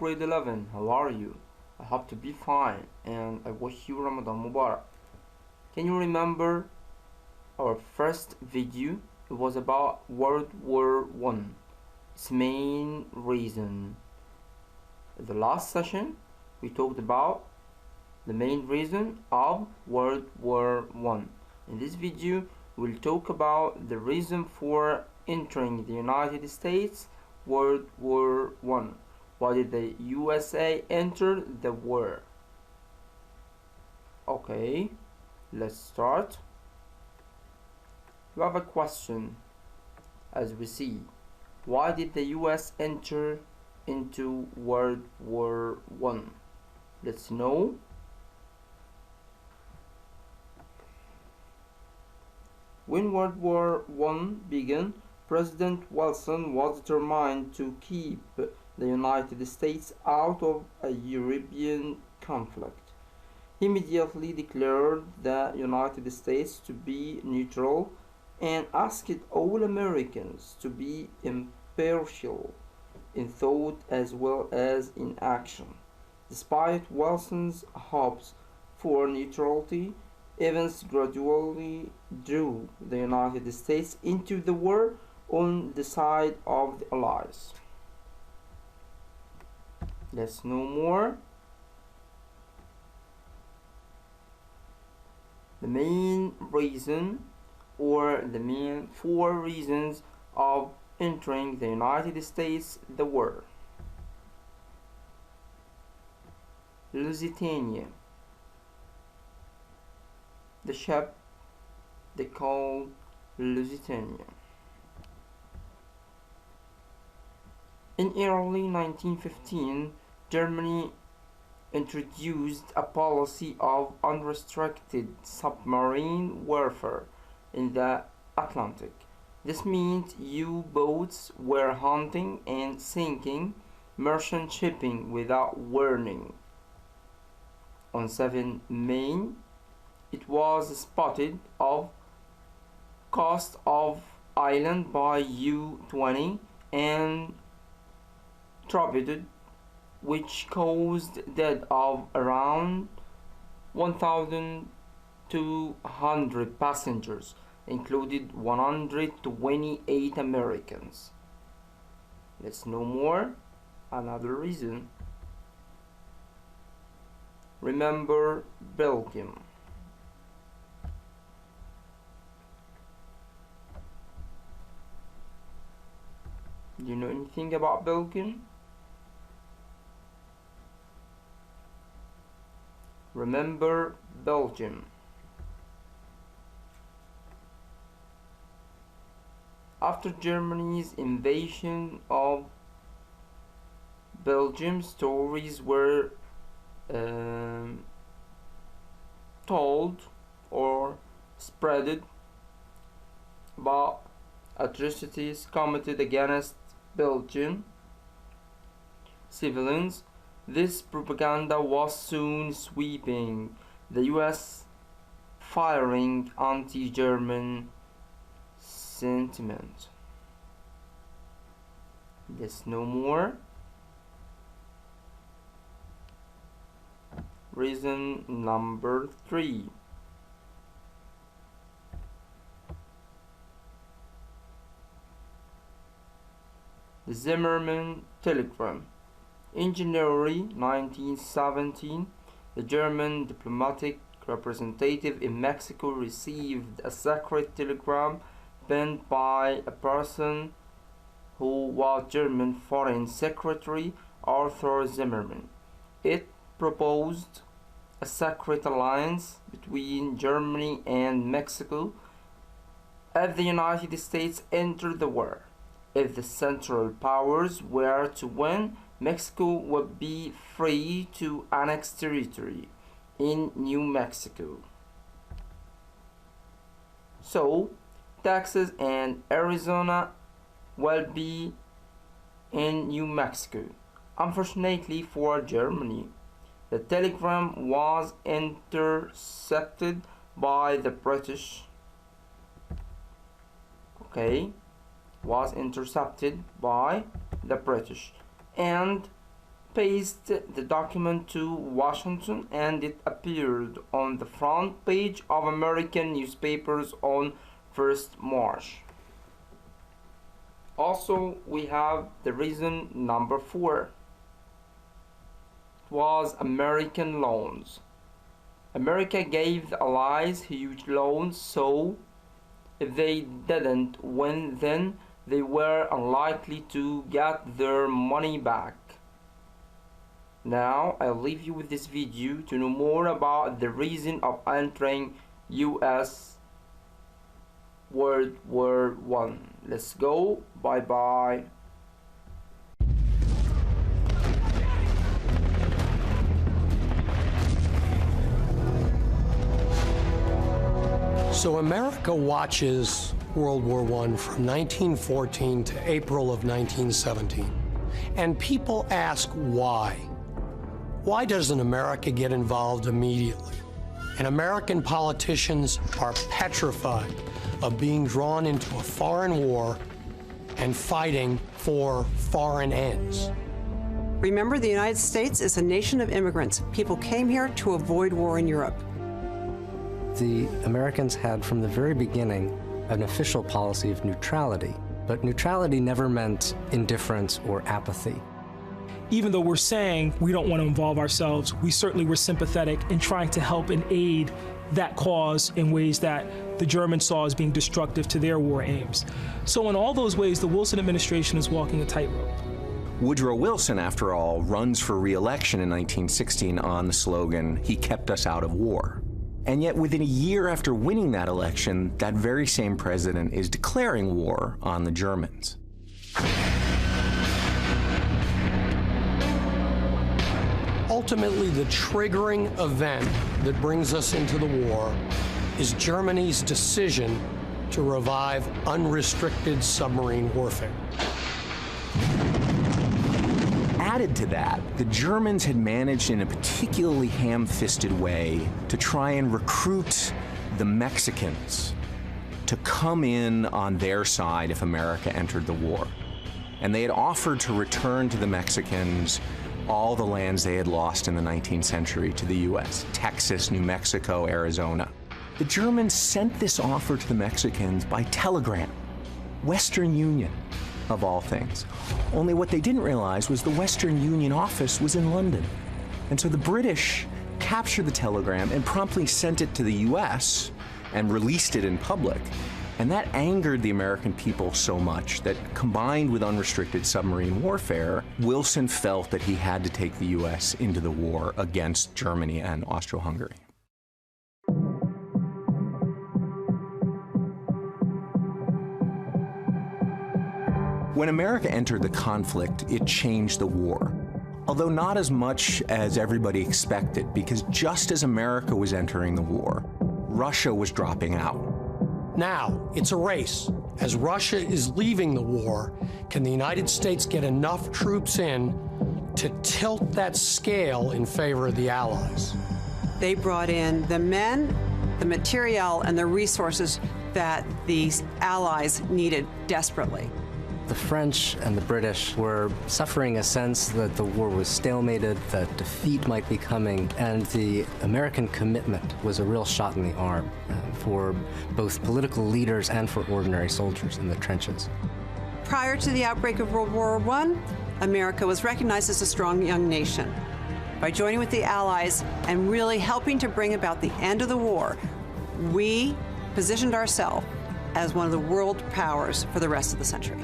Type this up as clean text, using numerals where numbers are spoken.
grade 11. How are you? I hope to be fine and I wish you Ramadan Mubarak. Can you remember our first video? It was about World War One. Its main reason. In the last session, we talked about the main reason of World War One. In this video, we'll talk about the reason for entering the United States World War One. Why did the USA enter the war? Okay, let's start. We have a question as we see. Why did the US enter into World War One? Let's know. When World War One began, President Wilson was determined to keep the United States out of a European conflict. He immediately declared the United States to be neutral and asked all Americans to be impartial in thought as well as in action. Despite Wilson's hopes for neutrality, events gradually drew the United States into the war on the side of the Allies. Let's know more. The main reason or the main four reasons of entering the United States the war. Lusitania. The ship they called Lusitania. In early 1915, Germany introduced a policy of unrestricted submarine warfare in the Atlantic. This meant U-boats were hunting and sinking merchant shipping without warning. On 7 May, it was spotted off coast of island by U-20 and torpedoed, which caused death of around 1,200 passengers, included 128 Americans. Let's know more. Another reason. Remember Belgium. Do you know anything about Belgium? Remember Belgium. After Germany's invasion of Belgium, stories were told or spreaded about atrocities committed against Belgian civilians. This propaganda was soon sweeping the US, firing anti-German sentiment. Let's know more. Reason number 3. The Zimmermann telegram. In January 1917, the German diplomatic representative in Mexico received a secret telegram penned by a person who was German Foreign Secretary Arthur Zimmermann. It proposed a secret alliance between Germany and Mexico if the United States entered the war. If the Central Powers were to win, Mexico would be free to annex territory in New Mexico. So, Texas and Arizona will be in New Mexico. Unfortunately for Germany, the telegram was intercepted by the British. Was intercepted by the British and pasted the document to Washington and it appeared on the front page of American newspapers on 1st March. Also, we have the reason number 4. It was American loans. America gave the Allies huge loans, so if they didn't win, then they were unlikely to get their money back. Now I'll leave you with this video to know more about the reason of entering US World War I. Let's go. Bye bye. So America watches World War I from 1914 to April of 1917. And people ask why. Why doesn't America get involved immediately? And American politicians are petrified of being drawn into a foreign war and fighting for foreign ends. Remember, the United States is a nation of immigrants. People came here to avoid war in Europe. The Americans had, from the very beginning, an official policy of neutrality, but neutrality never meant indifference or apathy. Even though we're saying we don't want to involve ourselves, we certainly were sympathetic in trying to help and aid that cause in ways that the Germans saw as being destructive to their war aims. So in all those ways, the Wilson administration is walking a tightrope. Woodrow Wilson, after all, runs for re-election in 1916 on the slogan, "He kept us out of war." And yet within a year after winning that election, that very same president is declaring war on the Germans. Ultimately, the triggering event that brings us into the war is Germany's decision to revive unrestricted submarine warfare. Added to that, the Germans had managed in a particularly ham-fisted way to try and recruit the Mexicans to come in on their side if America entered the war. And they had offered to return to the Mexicans all the lands they had lost in the 19th century to the US, Texas, New Mexico, Arizona. The Germans sent this offer to the Mexicans by telegram, Western Union, of all things. Only what they didn't realize was the Western Union office was in London. And so the British captured the telegram and promptly sent it to the US and released it in public. And that angered the American people so much that, combined with unrestricted submarine warfare, Wilson felt that he had to take the US into the war against Germany and Austro-Hungary. When America entered the conflict, it changed the war. Although not as much as everybody expected, because just as America was entering the war, Russia was dropping out. Now, it's a race. As Russia is leaving the war, can the United States get enough troops in to tilt that scale in favor of the Allies? They brought in the men, the materiel, and the resources that these allies needed desperately. The French and the British were suffering a sense that the war was stalemated, that defeat might be coming, and the American commitment was a real shot in the arm for both political leaders and for ordinary soldiers in the trenches. Prior to the outbreak of World War I, America was recognized as a strong young nation. By joining with the Allies and really helping to bring about the end of the war, we positioned ourselves as one of the world powers for the rest of the century.